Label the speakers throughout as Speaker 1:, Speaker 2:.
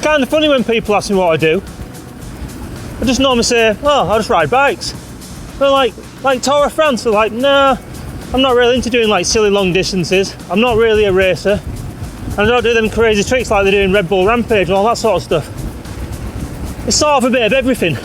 Speaker 1: kind of funny when people ask me what I do. I just normally say, oh, I just ride bikes. They're like Tour de France, they're like, nah, I'm not really into doing like silly long distances. I'm not really a racer. And I don't do them crazy tricks like they do in Red Bull Rampage and all that sort of stuff. It's sort of a bit of everything.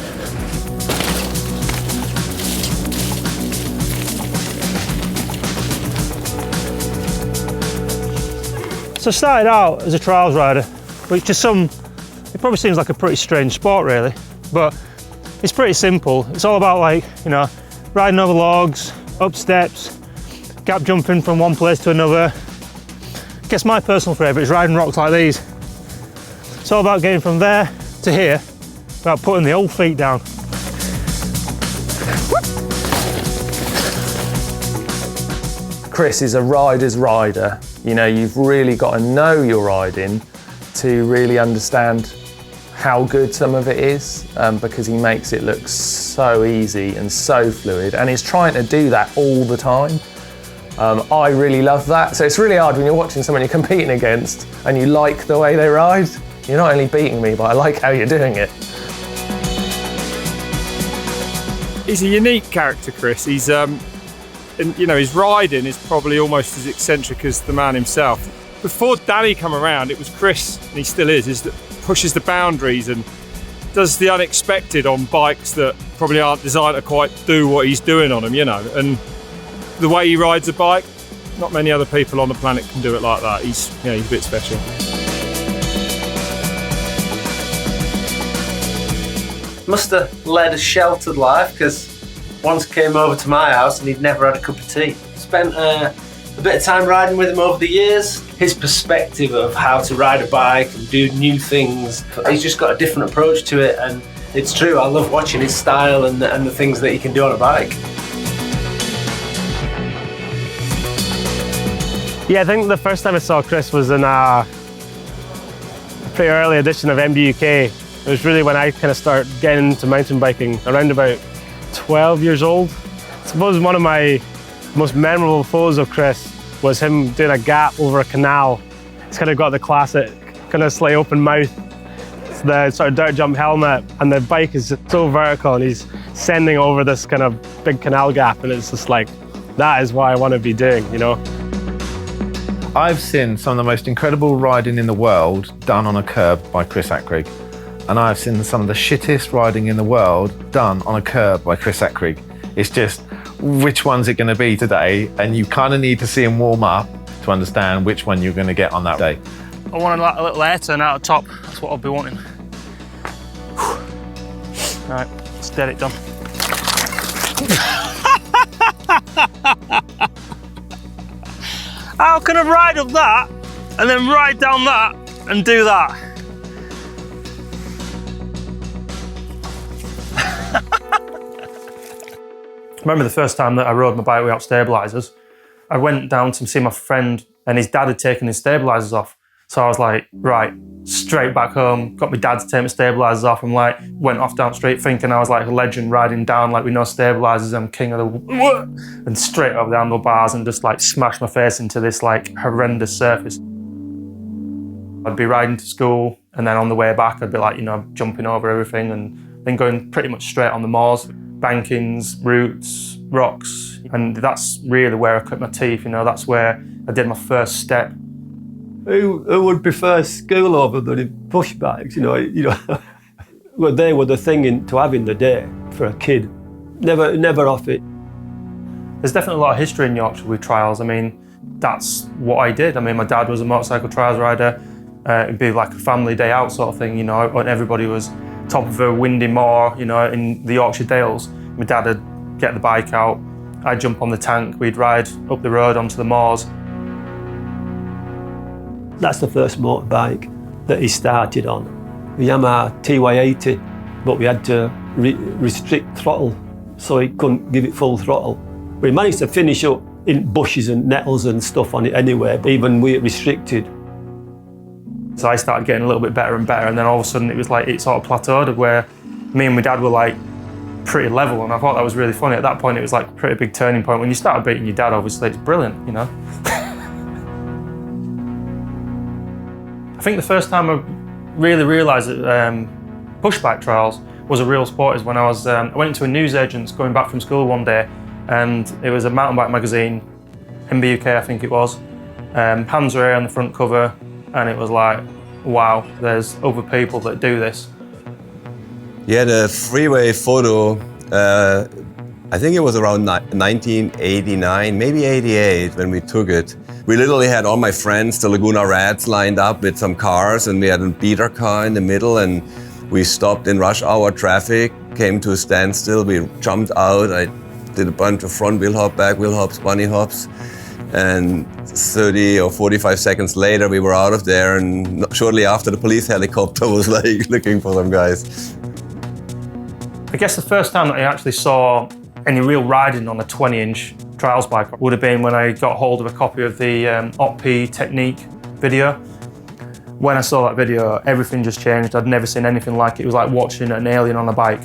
Speaker 1: So I started out as a trials rider, which is it probably seems like a pretty strange sport really, but it's pretty simple. It's all about like, you know, riding over logs, up steps, gap jumping from one place to another. I guess my personal favourite is riding rocks like these. It's all about getting from there to here without putting the old feet down.
Speaker 2: Chris is a rider's rider. You know, you've really got to know your riding to really understand how good some of it is, because he makes it look so easy and so fluid, and he's trying to do that all the time. I really love that. So it's really hard when you're watching someone you're competing against and you like the way they ride. You're not only beating me, but I like how you're doing it.
Speaker 3: He's a unique character, Chris. He's, and, you know, his riding is probably almost as eccentric as the man himself. Before Danny come around, it was Chris, and he still is that pushes the boundaries and does the unexpected on bikes that probably aren't designed to quite do what he's doing on them, you know. And the way he rides a bike, not many other people on the planet can do it like that. He's a bit special.
Speaker 4: Must have led a sheltered life, because once came over to my house and he'd never had a cup of tea. Spent a bit of time riding with him over the years. His perspective of how to ride a bike and do new things, he's just got a different approach to it, and it's true, I love watching his style and the things that he can do on a bike.
Speaker 1: Yeah, I think the first time I saw Chris was in a pretty early edition of MDUK. It was really when I kind of started getting into mountain biking, around about 12 years old. I suppose one of my most memorable photos of Chris was him doing a gap over a canal. He's kind of got the classic kind of slightly open mouth, the sort of dirt jump helmet, and the bike is just so vertical and he's sending over this kind of big canal gap, and it's just like, that is what I want to be doing, you know?
Speaker 5: I've seen some of the most incredible riding in the world done on a curb by Chris Akrigg. And I've seen some of the shittest riding in the world done on a curb by Chris Akrigg. It's just, which one's it going to be today? And you kind of need to see him warm up to understand which one you're going to get on that day.
Speaker 1: I want a little air turn out of top. That's what I'll be wanting. Right, let's get it done. How can I ride up that and then ride down that and do that? I remember the first time that I rode my bike without stabilisers. I went down to see my friend and his dad had taken his stabilisers off. So I was like, right, straight back home, got my dad to take my stabilisers off, and like went off down street thinking I was like a legend riding down like with no stabilisers, I'm king of the and straight over the handlebars and just like smashed my face into this like horrendous surface. I'd be riding to school and then on the way back I'd be like, you know, jumping over everything and then going pretty much straight on the moors, bankings, roots, rocks, and that's really where I cut my teeth, you know, that's where I did my first step.
Speaker 6: Who would prefer school over than push bikes? You know, well, they were the thing to have in the day for a kid. Never off it.
Speaker 1: There's definitely a lot of history in Yorkshire with trials. I mean, that's what I did. I mean, my dad was a motorcycle trials rider. It'd be like a family day out sort of thing, you know, when everybody was top of a windy moor, you know, in the Yorkshire Dales. My dad would get the bike out, I'd jump on the tank, we'd ride up the road onto the moors.
Speaker 6: That's the first motorbike that he started on. The Yamaha TY80, but we had to restrict throttle so he couldn't give it full throttle. We managed to finish up in bushes and nettles and stuff on it anyway, even with it restricted.
Speaker 1: So I started getting a little bit better and better, and then all of a sudden it was like it sort of plateaued where me and my dad were like pretty level, and I thought that was really funny. At that point it was like a pretty big turning point. When you started beating your dad, obviously it's brilliant, you know. I think the first time I really realised that push bike trials was a real sport is when I went into a newsagent's going back from school one day, and it was a mountain bike magazine, MBUK I think it was. Hands Ray on the front cover, and it was like, wow, there's other people that do this.
Speaker 7: Yeah, the freeway photo, I think it was around 1989, maybe 88 when we took it. We literally had all my friends, the Laguna Rats, lined up with some cars, and we had a beater car in the middle, and we stopped in rush hour traffic, came to a standstill, we jumped out, I did a bunch of front wheel hop, back wheel hops, bunny hops, and 30 or 45 seconds later we were out of there, and shortly after the police helicopter was like looking for them guys.
Speaker 1: I guess the first time that I actually saw any real riding on a 20-inch trials bike would have been when I got hold of a copy of the OP Technique video. When I saw that video, everything just changed. I'd never seen anything like it. It was like watching an alien on a bike.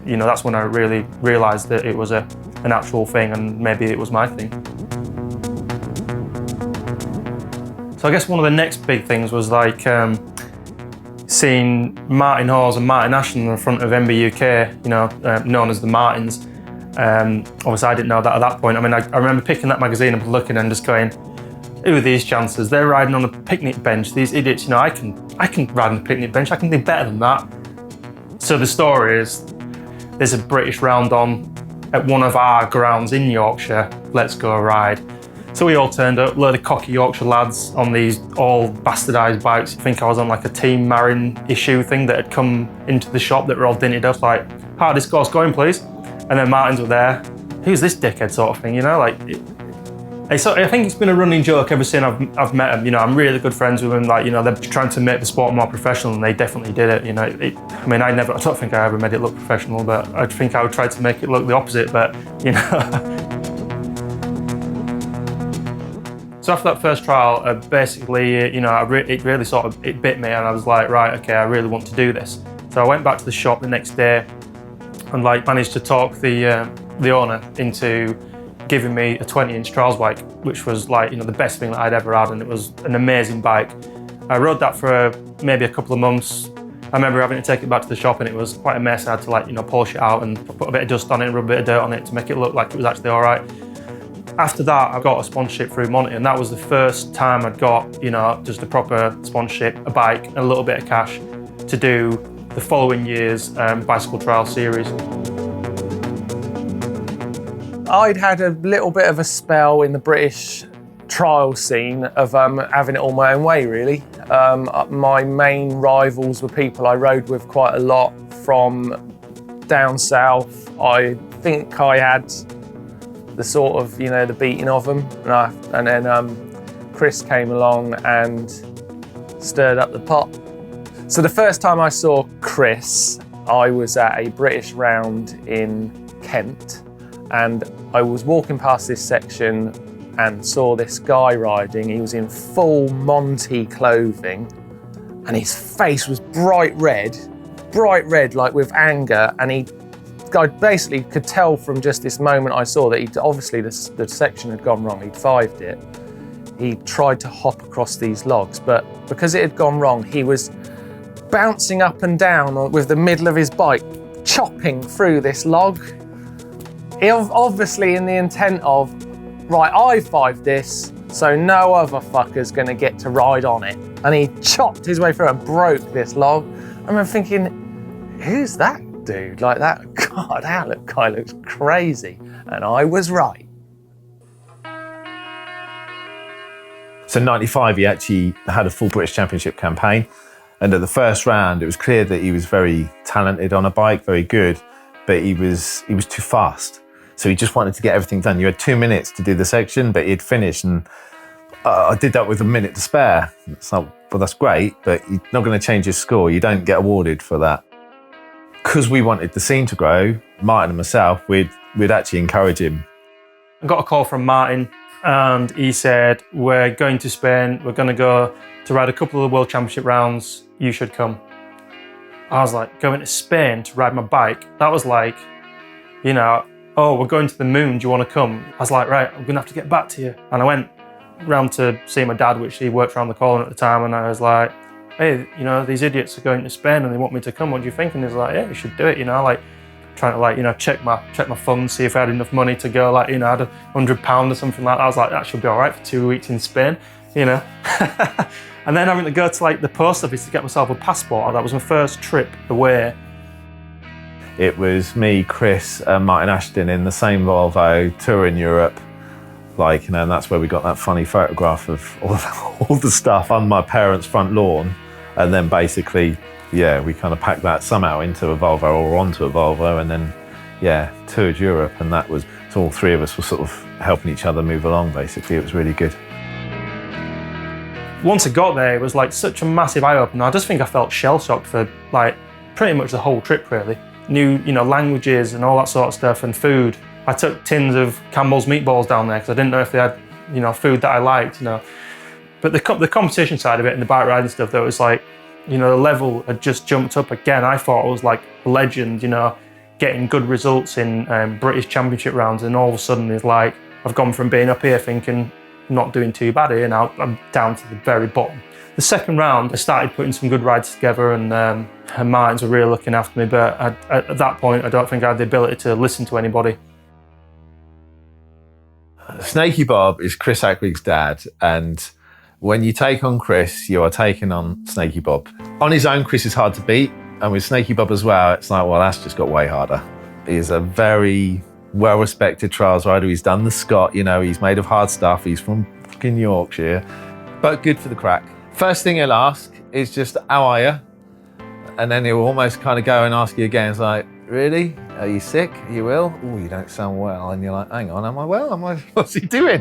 Speaker 1: You know, that's when I really realised that it was an actual thing, and maybe it was my thing. So I guess one of the next big things was like seeing Martin Hawes and Martin Ashton in the front of MBUK, you know, known as the Martins. Obviously I didn't know that at that point. I mean, I remember picking that magazine up and looking and just going, who are these chances? They're riding on a picnic bench, these idiots, you know, I can ride on a picnic bench, I can do better than that. So the story is, there's a British round on at one of our grounds in Yorkshire, let's go ride. So we all turned up, load of cocky Yorkshire lads on these all bastardised bikes. I think I was on like a Team Marin issue thing that had come into the shop that were all dinted up, like, hardest course going please. And then Martins were there, who's this dickhead sort of thing, you know? Like, I think it's been a running joke ever since I've met them. You know, I'm really good friends with them. Like, you know, they're trying to make the sport more professional, and they definitely did it. You know, I mean, I don't think I ever made it look professional, but I think I would try to make it look the opposite. But you know. So after that first trial, basically, you know, it really sort of bit me, and I was like, right, okay, I really want to do this. So I went back to the shop the next day, and like managed to talk the owner into giving me a 20-inch trials bike, which was like, you know, the best thing that I'd ever had, and it was an amazing bike. I rode that for maybe a couple of months. I remember having to take it back to the shop, and it was quite a mess. I had to, like, you know, polish it out and put a bit of dust on it and rub a bit of dirt on it to make it look like it was actually all right. After that, I got a sponsorship through Monty, and that was the first time I'd got, you know, just a proper sponsorship, a bike, and a little bit of cash to do the following year's bicycle trial series.
Speaker 2: I'd had a little bit of a spell in the British trial scene of having it all my own way, really. My main rivals were people I rode with quite a lot from down south. I think I had the sort of, you know, the beating of them. And then Chris came along and stirred up the pot. So the first time I saw Chris, I was at a British round in Kent, and I was walking past this section and saw this guy riding. He was in full Monty clothing, and his face was bright red, like with anger, and I basically could tell from just this moment I saw that he'd obviously the section had gone wrong. He'd fived it. He tried to hop across these logs, but because it had gone wrong, he was bouncing up and down with the middle of his bike, chopping through this log. He obviously in the intent of, right, I fived this, so no other fucker's gonna get to ride on it. And he chopped his way through and broke this log. I remember thinking, who's that dude? Like that, God, that guy looks crazy. And I was right.
Speaker 5: So in '95, he actually had a full British Championship campaign. And at the first round, it was clear that he was very talented on a bike, very good, but he was too fast. So he just wanted to get everything done. You had 2 minutes to do the section, but he'd finish, and I did that with a minute to spare. It's like, well, that's great, but you're not going to change his score. You don't get awarded for that. Because we wanted the scene to grow, Martin and myself, we'd actually encourage him.
Speaker 1: I got a call from Martin, and he said, we're going to Spain, we're going to go to ride a couple of the World Championship rounds, you should come. I was like, going to Spain to ride my bike? That was like, you know, oh, we're going to the moon, do you want to come? I was like, right, I'm going to have to get back to you. And I went round to see my dad, which he worked around the corner at the time, and I was like, hey, you know, these idiots are going to Spain and they want me to come. What do you think? And he's like, yeah, you should do it. You know, like trying to like, you know, check my funds, see if I had enough money to go. Like, you know, I had £100 or something like that. I was like, that should be all right for 2 weeks in Spain, you know. And then having to go to like the post office to get myself a passport. That was my first trip away.
Speaker 5: It was me, Chris, and Martin Ashton in the same Volvo, touring Europe. Like, you know, and that's where we got that funny photograph of all the stuff on my parents' front lawn. And then basically, yeah, we kind of packed that somehow into a Volvo or onto a Volvo, and then, yeah, toured Europe. And that was, so all three of us were sort of helping each other move along, basically. It was really good.
Speaker 1: Once I got there, it was like such a massive eye-opener. I just think I felt shell-shocked for like pretty much the whole trip, really. New, you know, languages and all that sort of stuff, and food. I took tins of Campbell's meatballs down there because I didn't know if they had, you know, food that I liked, you know. But the competition side of it and the bike riding stuff, though, was like, you know, the level had just jumped up again. I thought I was like a legend, you know, getting good results in British Championship rounds, and all of a sudden it's like I've gone from being up here thinking not doing too bad here, now I'm down to the very bottom. The second round, I started putting some good rides together, and Martins were really looking after me, but at that point, I don't think I had the ability to listen to anybody.
Speaker 5: Snaky Bob is Chris Akrigg's dad, and when you take on Chris, you are taking on Snaky Bob. On his own, Chris is hard to beat, and with Snaky Bob as well, it's like, well, that's just got way harder. He's a very well-respected trials rider. He's done the Scott, you know, he's made of hard stuff. He's from fucking Yorkshire, but good for the crack. First thing he'll ask is just, how are you? And then he'll almost kind of go and ask you again. It's like, really? Are you sick? Are you ill? Oh, you don't sound well. And you're like, hang on, am I well? What's he doing?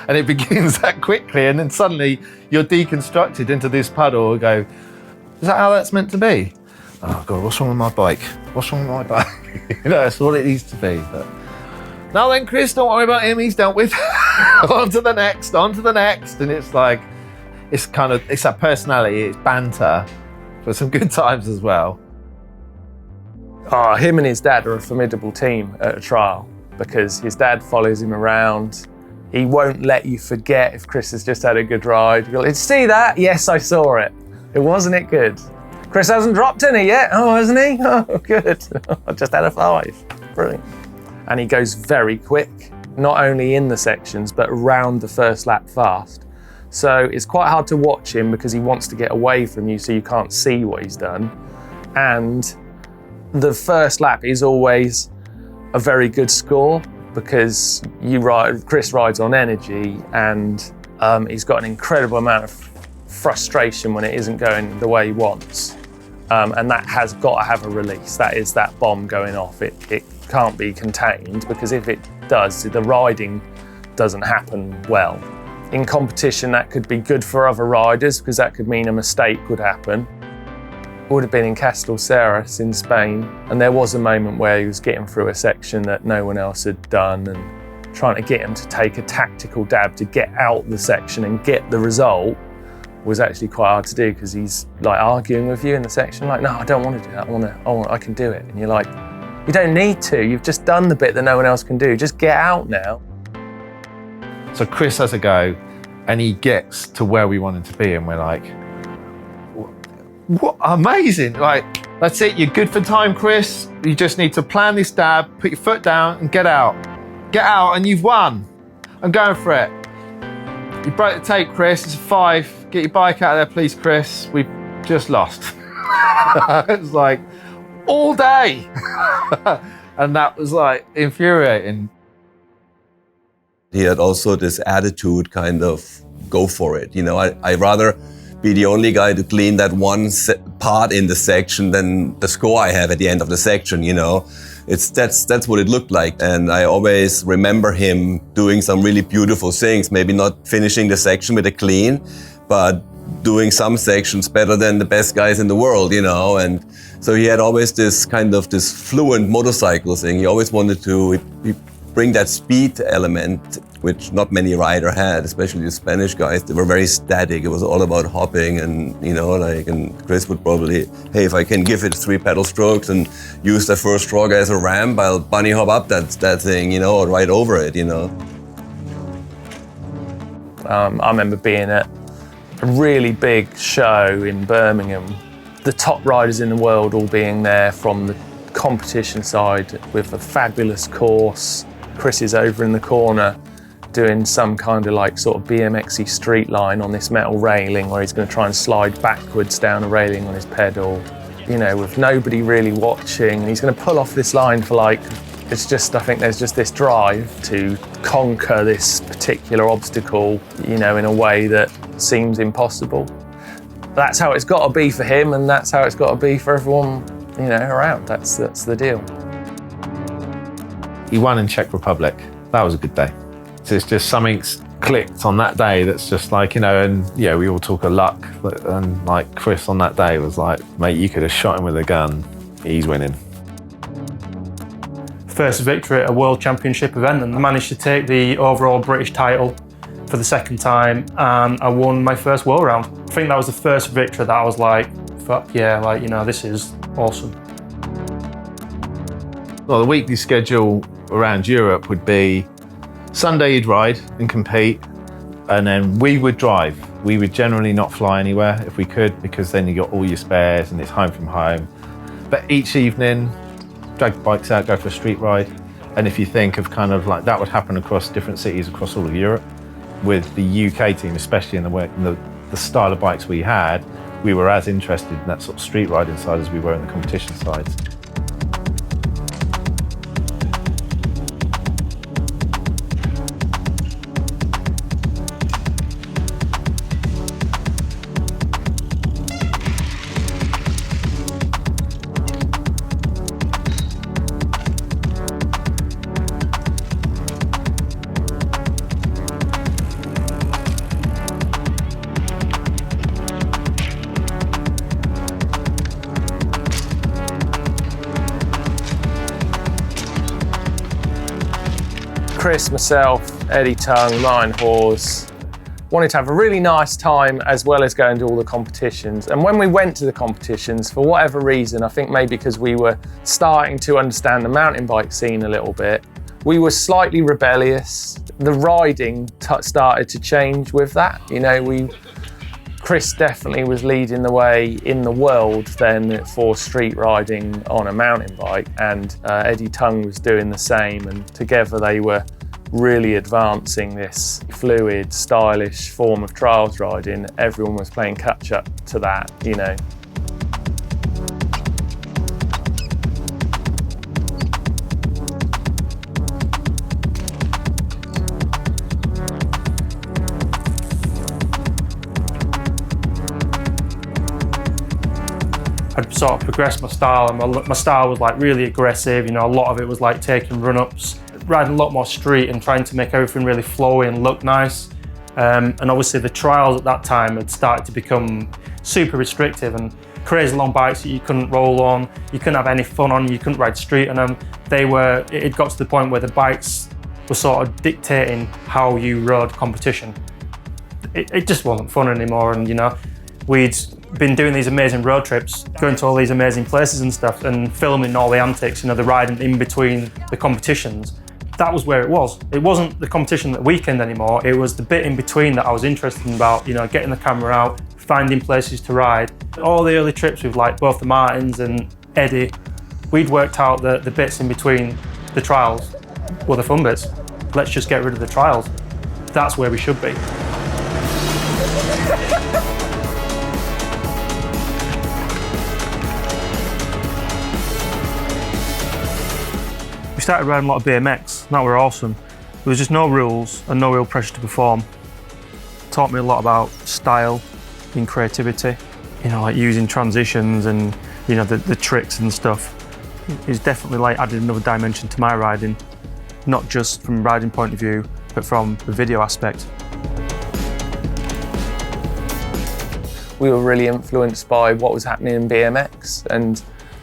Speaker 5: And it begins that quickly. And then suddenly you're deconstructed into this puddle and go, is that how that's meant to be? Oh God, what's wrong with my bike? What's wrong with my bike? You know, that's what it needs to be. But now then, Chris, don't worry about him. He's dealt with. On to the next. And it's like, it's that personality, it's banter for some good times as well.
Speaker 2: Oh, him and his dad are a formidable team at a trial because his dad follows him around. He won't let you forget if Chris has just had a good ride. You'll go, did you see that? Yes, I saw it. Wasn't it good? Chris hasn't dropped any yet. Oh, hasn't he? Oh, good. I just had a 5. Brilliant. And he goes very quick, not only in the sections, but around the first lap fast. So it's quite hard to watch him because he wants to get away from you so you can't see what he's done. And the first lap is always a very good score because Chris rides on energy, and he's got an incredible amount of frustration when it isn't going the way he wants. And that has got to have a release. That is that bomb going off. It can't be contained, because if it does, the riding doesn't happen well. In competition, that could be good for other riders because that could mean a mistake would happen. It would have been in Castellceres in Spain, and there was a moment where he was getting through a section that no one else had done, and trying to get him to take a tactical dab to get out the section and get the result was actually quite hard to do because he's like arguing with you in the section, like, no, I don't want to do that, I can do it. And you're like, you don't need to, you've just done the bit that no one else can do, just get out now.
Speaker 5: So Chris has a go and he gets to where we want him to be, and we're like, what amazing, like, that's it, you're good for time, Chris. You just need to plan this dab, put your foot down and get out. Get out and you've won. I'm going for it. You broke the tape, Chris, it's a 5. Get your bike out of there, please, Chris. We've just lost. It was like, all day. And that was like infuriating.
Speaker 7: He had also this attitude, kind of, go for it. You know, I'd rather be the only guy to clean that one part in the section than the score I have at the end of the section, you know. That's what it looked like. And I always remember him doing some really beautiful things, maybe not finishing the section with a clean, but doing some sections better than the best guys in the world, you know. And so he had always this kind of this fluent motorcycle thing. He always wanted to bring that speed element, which not many rider had, especially the Spanish guys. They were very static. It was all about hopping, and you know, like, and Chris would probably, hey, if I can give it 3 pedal strokes and use the first stroke as a ramp, I'll bunny hop up that thing, you know, or right over it, you know.
Speaker 2: I remember being at a really big show in Birmingham. The top riders in the world all being there from the competition side with a fabulous course. Chris is over in the corner doing some kind of like sort of BMX-y street line on this metal railing where he's going to try and slide backwards down a railing on his pedal, you know, with nobody really watching. And he's going to pull off this line for like, it's just, I think there's just this drive to conquer this particular obstacle, you know, in a way that seems impossible. That's how it's got to be for him, and that's how it's got to be for everyone, you know, around. That's the deal.
Speaker 5: He won in Czech Republic. That was a good day. So it's just something's clicked on that day that's just like, you know, and yeah, we all talk of luck, but, and like Chris on that day was like, mate, you could have shot him with a gun. He's winning.
Speaker 1: First victory at a World Championship event, and I managed to take the overall British title for the second time, and I won my first world round. I think that was the first victory that I was like, fuck yeah, like, you know, this is awesome.
Speaker 5: Well, the weekly schedule around Europe would be Sunday you'd ride and compete, and then we would drive. We would generally not fly anywhere if we could, because then you got all your spares and it's home from home. But each evening, drag the bikes out, go for a street ride. And if you think of kind of like that would happen across different cities across all of Europe, with the UK team, especially in the style of bikes we had, we were as interested in that sort of street riding side as we were in the competition side.
Speaker 2: Chris, myself, Eddie Tongue, Ryan Hawes wanted to have a really nice time as well as going to all the competitions. And when we went to the competitions, for whatever reason, I think maybe because we were starting to understand the mountain bike scene a little bit, we were slightly rebellious. The riding started to change with that. You know, Chris definitely was leading the way in the world then for street riding on a mountain bike, and Eddie Tongue was doing the same, and together they were really advancing this fluid, stylish form of trials riding. Everyone was playing catch up to that, you know.
Speaker 1: I'd sort of progressed my style, and my style was like really aggressive. You know, a lot of it was like taking run-ups, riding a lot more street and trying to make everything really flowy and look nice. And obviously the trials at that time had started to become super restrictive and crazy long bikes that you couldn't roll on, you couldn't have any fun on, you couldn't ride street on them. It had got to the point where the bikes were sort of dictating how you rode competition. It just wasn't fun anymore, and you know, we'd been doing these amazing road trips, going to all these amazing places and stuff, and filming all the antics, you know, the riding in between the competitions. That was where it was. It wasn't the competition that weekend anymore, it was the bit in between that I was interested in about, you know, getting the camera out, finding places to ride. All the early trips with like both the Martins and Eddie, we'd worked out the bits in between the trials were the fun bits. Let's just get rid of the trials. That's where we should be. We started riding a lot of BMX, and that were awesome. There was just no rules and no real pressure to perform. Taught me a lot about style and creativity, you know, like using transitions and, you know, the tricks and stuff. It's definitely like added another dimension to my riding, not just from a riding point of view, but from the video aspect.
Speaker 2: We were really influenced by what was happening in BMX, and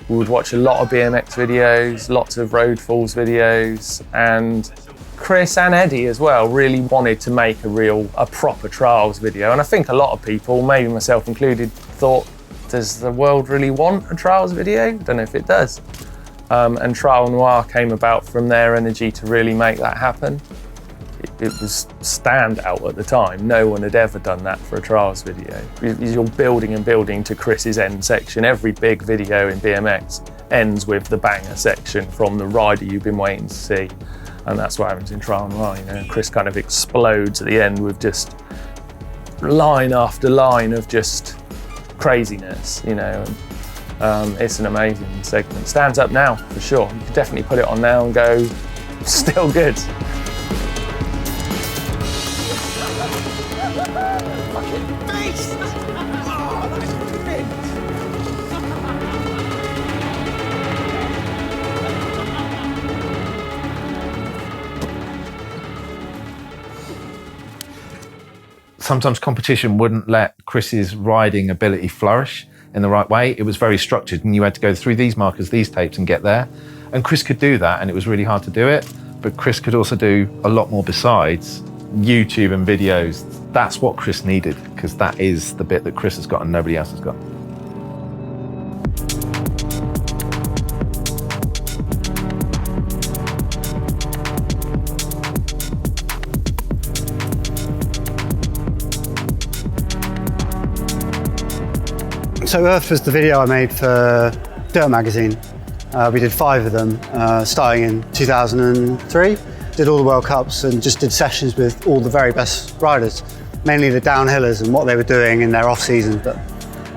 Speaker 2: we would watch a lot of BMX videos, lots of road falls videos, and Chris and Eddie as well really wanted to make a proper trials video. And I think a lot of people, maybe myself included, thought, does the world really want a trials video? I don't know if it does. And Trial Noir came about from their energy to really make that happen. it was standout at the time. No one had ever done that for a trials video. You're building and building to Chris's end section. Every big video in BMX ends with the banger section from the rider you've been waiting to see. And that's what happens in trial and ride. You know, Chris kind of explodes at the end with just line after line of just craziness, you know. It's an amazing segment. Stands up now, for sure. You can definitely put it on now and go, still good.
Speaker 5: Sometimes competition wouldn't let Chris's riding ability flourish in the right way. It was very structured and you had to go through these markers, these tapes and get there. And Chris could do that and it was really hard to do it. But Chris could also do a lot more besides YouTube and videos. That's what Chris needed, because that is the bit that Chris has got and nobody else has got.
Speaker 8: So Earth was the video I made for Dirt magazine. We did 5 of them, starting in 2003. Did all the World Cups and just did sessions with all the very best riders, mainly the downhillers and what they were doing in their off season. But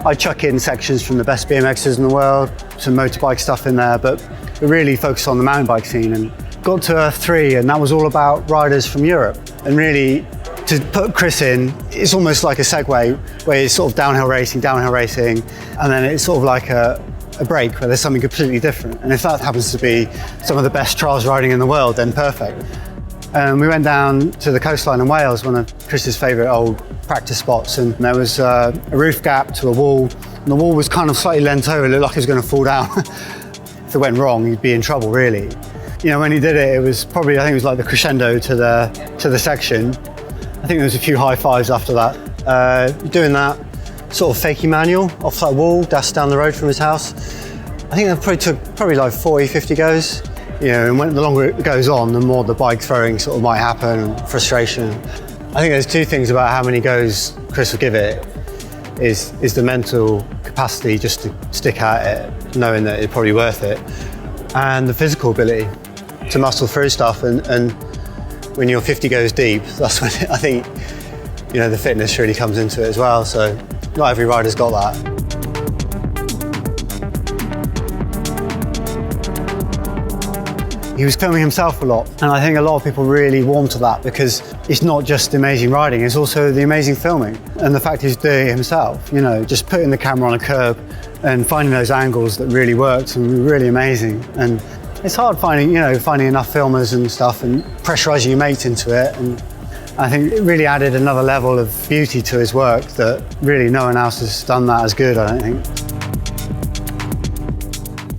Speaker 8: I chuck in sections from the best BMXers in the world, some motorbike stuff in there, but we really focused on the mountain bike scene and got to Earth 3, and that was all about riders from Europe. And really, to put Chris in, it's almost like a segue where it's sort of downhill racing, and then it's sort of like a break where there's something completely different. And if that happens to be some of the best trials riding in the world, then perfect. We went down to the coastline in Wales, one of Chris's favourite old practice spots, and there was a roof gap to a wall, and the wall was kind of slightly leant over, it looked like it was going to fall down. If it went wrong, he'd be in trouble, really. You know, when he did it, it was probably, I think it was like the crescendo to the section. I think there was a few high fives after that. Doing that sort of fakey manual off that wall, dashed down the road from his house. I think that probably took like 40, 50 goes. You know, and when the longer it goes on, the more the bike throwing sort of might happen and frustration. I think there's 2 things about how many goes Chris will give it is the mental capacity just to stick at it, knowing that it's probably worth it, and the physical ability to muscle through stuff. And when you're 50 goes deep, that's when I think, you know, the fitness really comes into it as well. So not every rider's got that. He was filming himself a lot, and I think a lot of people really warm to that because it's not just the amazing riding, it's also the amazing filming. And the fact he's doing it himself, you know, just putting the camera on a curb and finding those angles that really worked and were really amazing. And it's hard finding enough filmers and stuff and pressurising your mates into it. And I think it really added another level of beauty to his work that really no one else has done that as good, I don't think.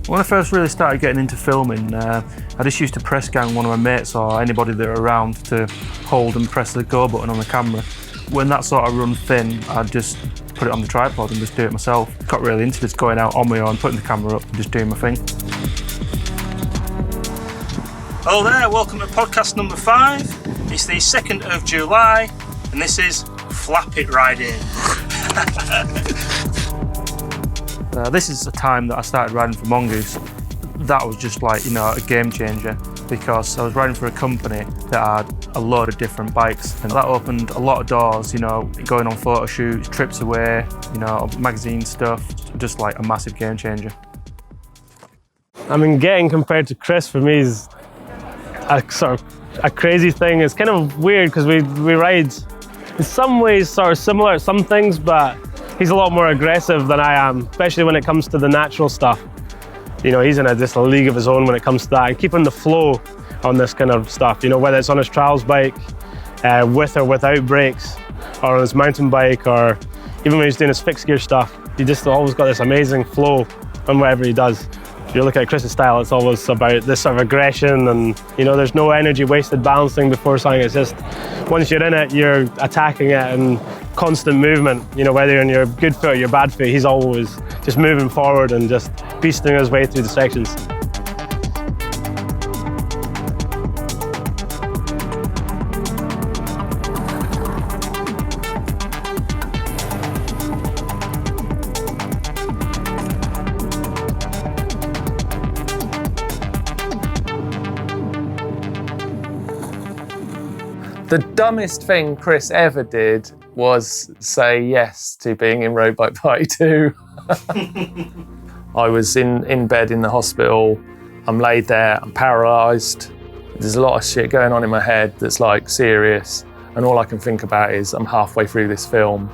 Speaker 1: When I first really started getting into filming, I just used to press gang one of my mates or anybody that were around to hold and press the go button on the camera. When that sort of run thin, I'd just put it on the tripod and just do it myself. Got really into just going out on my own, putting the camera up and just doing my thing. Hello there, welcome to podcast number 5. It's the 2nd of July and this is Flap It Riding. This is the time that I started riding for Mongoose. That was just like, a game changer because I was riding for a company that had a load of different bikes and that opened a lot of doors, going on photo shoots, trips away, magazine stuff, just like a massive game changer.
Speaker 9: I mean, getting compared to Chris for me is a sort of a crazy thing. It's kind of weird because we ride in some ways sort of similar at some things, but he's a lot more aggressive than I am, especially when it comes to the natural stuff. He's in just a league of his own when it comes to that and keeping the flow on this kind of stuff, whether it's on his trials bike, with or without brakes, or on his mountain bike, or even when he's doing his fixed gear stuff. He just always got this amazing flow on whatever he does. If you look at Chris's style, it's always about this sort of aggression and, there's no energy wasted balancing before something. It's just, once you're in it, you're attacking it and constant movement. Whether you're on your good foot or your bad foot, he's always just moving forward and just beasting his way through the sections.
Speaker 2: The dumbest thing Chris ever did was say yes to being in Road Bike Party 2. I was in bed in the hospital. I'm laid there, I'm paralysed. There's a lot of shit going on in my head that's like serious. And all I can think about is I'm halfway through this film.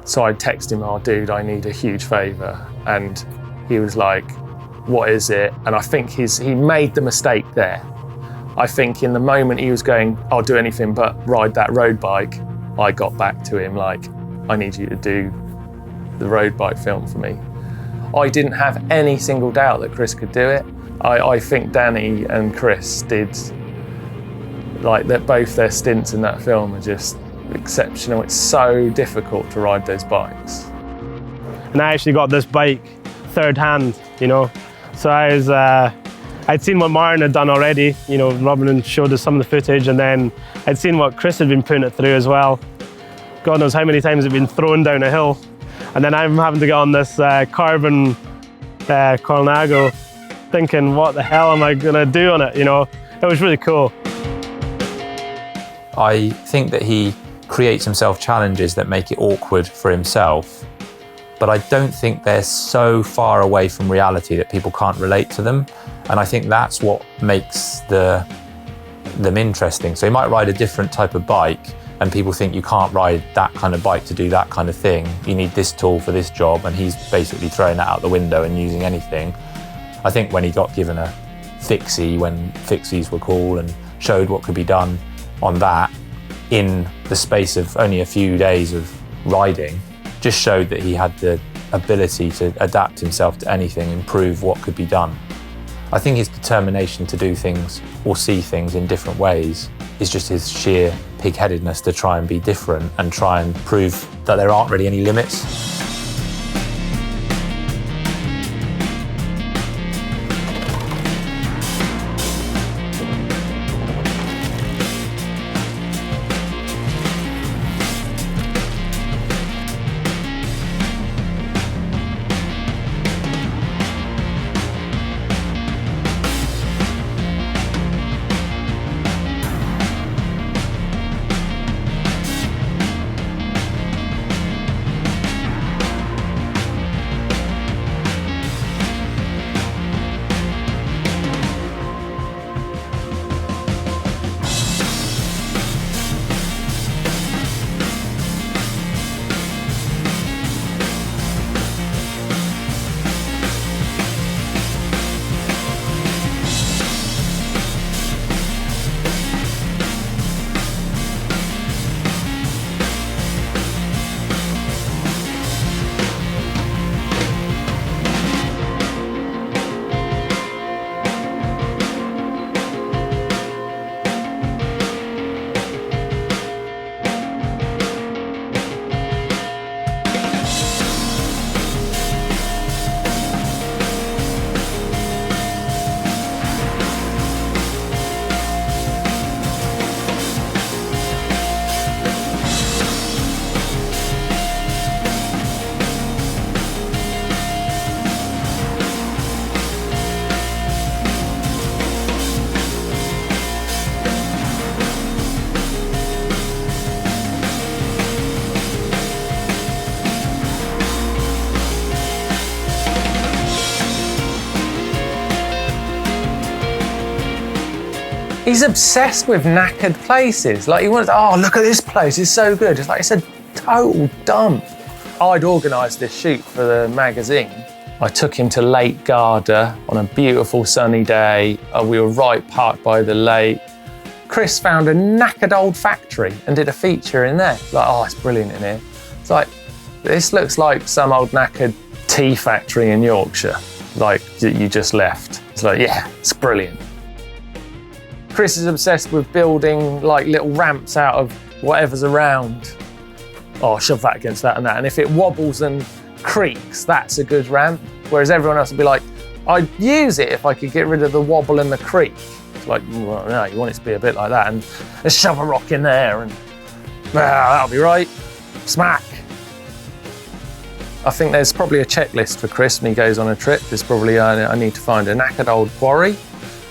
Speaker 2: So I text him, oh dude, I need a huge favour. And he was like, what is it? And I think he made the mistake there. I think in the moment he was going, I'll do anything but ride that road bike, I got back to him like, I need you to do the road bike film for me. I didn't have any single doubt that Chris could do it. I think Danny and Chris did, like, that both their stints in that film are just exceptional. It's so difficult to ride those bikes.
Speaker 9: And I actually got this bike third hand, you know. So I'd seen what Martin had done already, you know, Robin showed us some of the footage, and then I'd seen what Chris had been putting it through as well. God knows how many times it'd been thrown down a hill. And then I'm having to get on this carbon Colnago, thinking, what the hell am I gonna do on it, you know? It was really cool.
Speaker 10: I think that he creates himself challenges that make it awkward for himself, but I don't think they're so far away from reality that people can't relate to them. And I think that's what makes them interesting. So he might ride a different type of bike and people think you can't ride that kind of bike to do that kind of thing. You need this tool for this job, and he's basically throwing that out the window and using anything. I think when he got given a fixie, when fixies were cool, and showed what could be done on that in the space of only a few days of riding, just showed that he had the ability to adapt himself to anything and prove what could be done. I think his determination to do things or see things in different ways is just his sheer pig-headedness to try and be different and try and prove that there aren't really any limits.
Speaker 2: He's obsessed with knackered places. Like, he wants, oh, look at this place, it's so good. It's like, it's a total dump. I'd organised this shoot for the magazine. I took him to Lake Garda on a beautiful sunny day. We were right parked by the lake. Chris found a knackered old factory and did a feature in there. Like, oh, it's brilliant in here. It's like, this looks like some old knackered tea factory in Yorkshire, like you just left. It's like, yeah, it's brilliant. Chris is obsessed with building like little ramps out of whatever's around. Oh, shove that against that and that. And if it wobbles and creaks, that's a good ramp. Whereas everyone else would be like, I'd use it if I could get rid of the wobble and the creak. It's like, well, no, you want it to be a bit like that. And let's shove a rock in there and that'll be right. Smack. I think there's probably a checklist for Chris when he goes on a trip. There's probably, I need to find a knackered old quarry.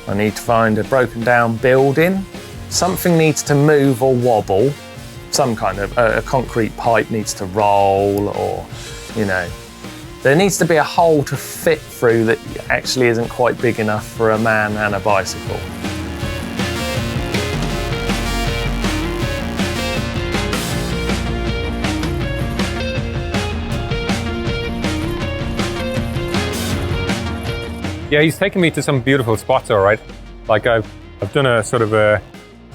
Speaker 2: I need to find a broken down building something needs to move or wobble, some kind of a concrete pipe needs to roll, or, you know, there needs to be a hole to fit through that actually isn't quite big enough for a man and a bicycle.
Speaker 3: Yeah, he's taken me to some beautiful spots, all right. Like I've done a sort of a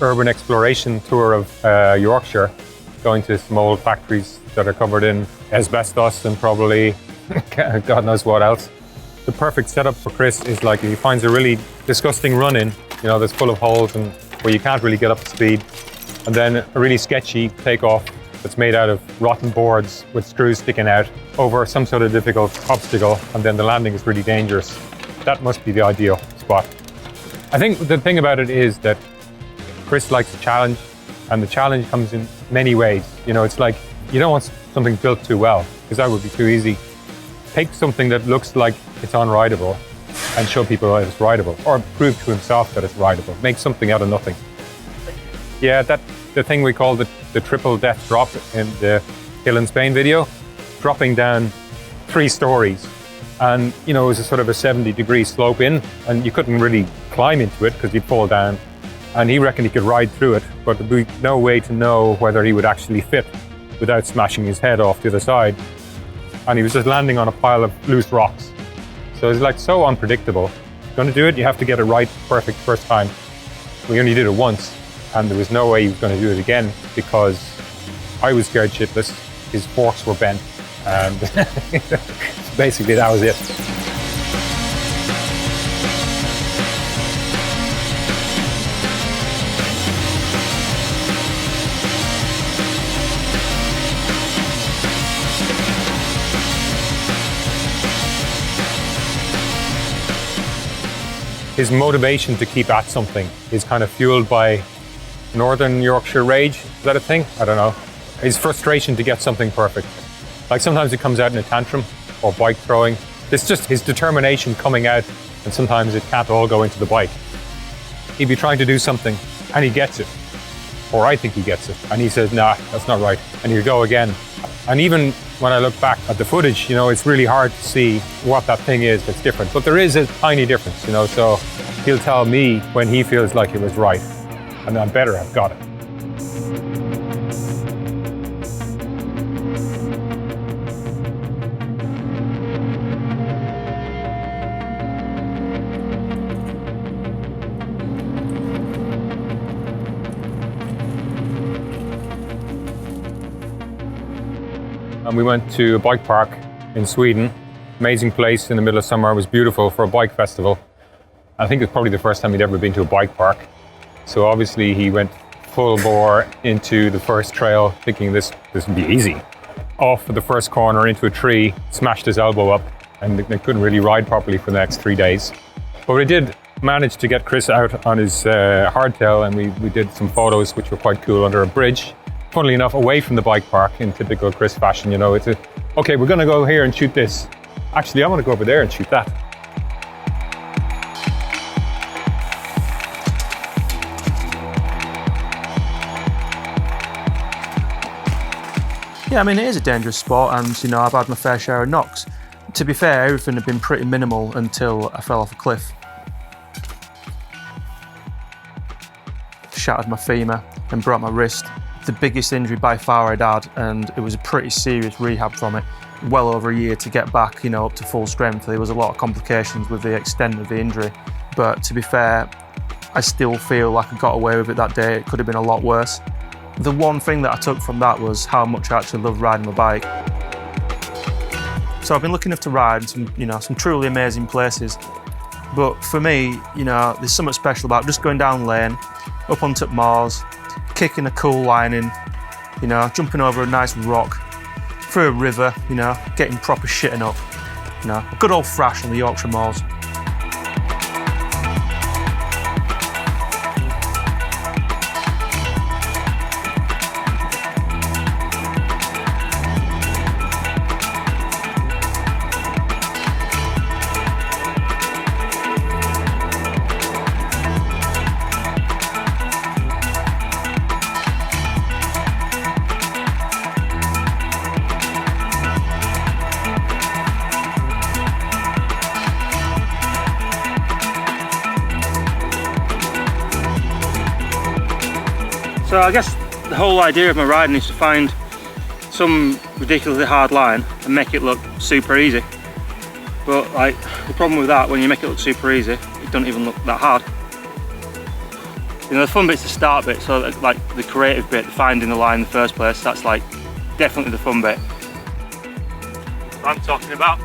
Speaker 3: urban exploration tour of Yorkshire, going to some old factories that are covered in asbestos and probably God knows what else. The perfect setup for Chris is like he finds a really disgusting run-in, you know, that's full of holes and where you can't really get up to speed. And then a really sketchy takeoff that's made out of rotten boards with screws sticking out over some sort of difficult obstacle, and then the landing is really dangerous. That must be the ideal spot. I think the thing about it is that Chris likes a challenge, and the challenge comes in many ways. You know, it's like you don't want something built too well, because that would be too easy. Take something that looks like it's unrideable and show people that it's rideable, or prove to himself that it's rideable. Make something out of nothing. Yeah, the thing we call the triple death drop in the Hill in Spain video, dropping down 3 stories. And, you know, it was a sort of a 70-degree slope in, and you couldn't really climb into it because you'd fall down. And he reckoned he could ride through it, but there'd be no way to know whether he would actually fit without smashing his head off the other side. And he was just landing on a pile of loose rocks. So it's like so unpredictable. If you're going to do it, you have to get it right perfect first time. We only did it once, and there was no way he was going to do it again because I was scared shitless. His forks were bent, and basically that was it. His motivation to keep at something is kind of fueled by Northern Yorkshire rage. Is that a thing? I don't know. His frustration to get something perfect. Like sometimes it comes out in a tantrum or bike throwing. It's just his determination coming out, and sometimes it can't all go into the bike. He'd be trying to do something and he gets it. Or I think he gets it. And he says, nah, that's not right. And you go again. And even when I look back at the footage, you know, it's really hard to see what that thing is that's different. But there is a tiny difference, you know, so he'll tell me when he feels like it was right. And I better have got it. And we went to a bike park in Sweden. Amazing place in the middle of summer. It was beautiful for a bike festival. I think it's probably the first time he'd ever been to a bike park. So obviously he went full bore into the first trail, thinking this would be easy. Off at the first corner into a tree, smashed his elbow up, and they couldn't really ride properly for the next 3 days. But we did manage to get Chris out on his hardtail, and we did some photos which were quite cool under a bridge. Funnily enough, away from the bike park in typical Chris fashion, you know, it's okay, we're gonna go here and shoot this. Actually, I wanna go over there and shoot that.
Speaker 1: Yeah, I mean, it is a dangerous sport, and, you know, I've had my fair share of knocks. To be fair, everything had been pretty minimal until I fell off a cliff. Shattered my femur and broke my wrist. The biggest injury by far I'd had, and it was a pretty serious rehab from it. Well over a year to get back, you know, up to full strength. There was a lot of complications with the extent of the injury. But to be fair, I still feel like I got away with it that day. It could have been a lot worse. The one thing that I took from that was how much I actually love riding my bike. So I've been lucky enough to ride in some truly amazing places. But for me, you know, there's something special about just going down lane, up on top moors, kicking a cool line in, you know, jumping over a nice rock, through a river, you know, getting proper shitting up. You know, a good old thrash on the Yorkshire moors. So I guess the whole idea of my riding is to find some ridiculously hard line and make it look super easy. But like the problem with that, when you make it look super easy, it doesn't even look that hard. You know, the fun bit's the start bit, so like the creative bit, finding the line in the first place, that's like definitely the fun bit I'm talking about.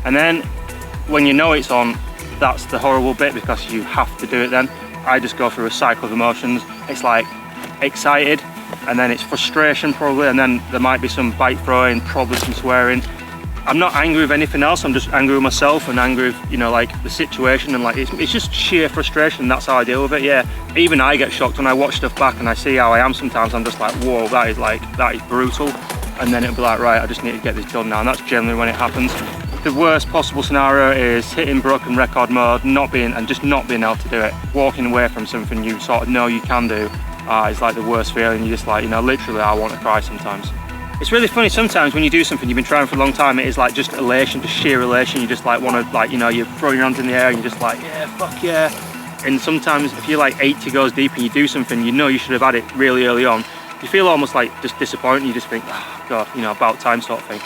Speaker 1: And then when you know it's on, that's the horrible bit because you have to do it then. I just go through a cycle of emotions. It's like excited, and then it's frustration probably, and then there might be some bike throwing, probably some swearing. I'm not angry with anything else, I'm just angry with myself and angry with, you know, like the situation, and like it's just sheer frustration. That's how I deal with it. Yeah, even I get shocked when I watch stuff back and I see how I am sometimes. I'm just like, whoa, that is brutal. And then it'll be like, right, I just need to get this done now, and that's generally when it happens. The worst possible scenario is hitting broken record mode, just not being able to do it. Walking away from something you sort of know you can do is like the worst feeling. You're just like, you know, literally I want to cry sometimes. It's really funny sometimes when you do something you've been trying for a long time, it is like just elation, just sheer elation. You just like want to, like, you know, you're throwing your hands in the air and you're just like, yeah, fuck yeah. And sometimes if you're like 80 goes deep and you do something you know you should have had it really early on, you feel almost like just disappointed. You just think, oh God, you know, about time sort of thing.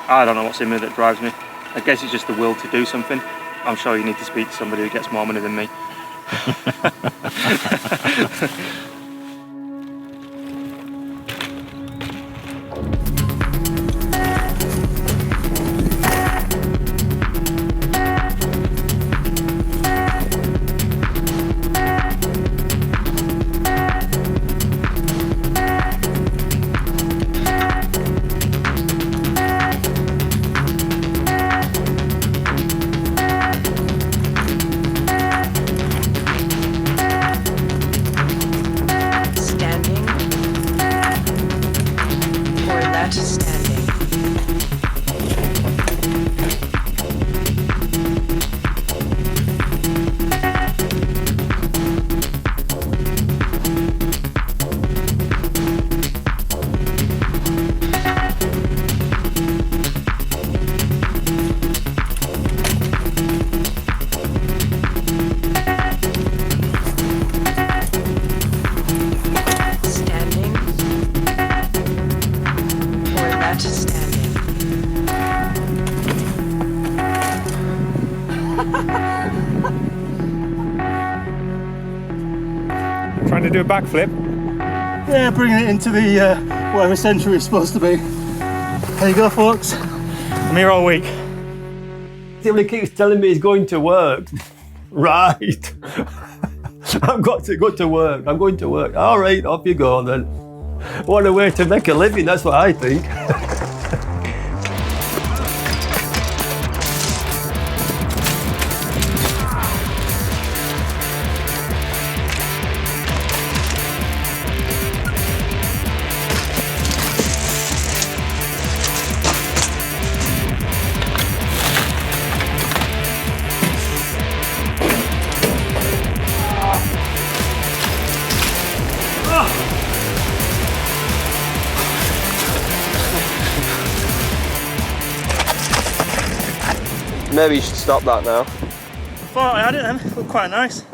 Speaker 1: I don't know what's in me that drives me. I guess it's just the will to do something. I'm sure you need to speak to somebody who gets more money than me.
Speaker 3: Trying to do a backflip?
Speaker 6: Yeah, bringing it into the whatever century it's supposed to be. There you go, folks.
Speaker 1: I'm here all week.
Speaker 6: He keeps telling me he's going to work. Right. I've got to go to work. I'm going to work. All right, off you go then. What a way to make a living, that's what I think.
Speaker 4: Maybe you should stop that now.
Speaker 1: I thought I had it then, it looked quite nice.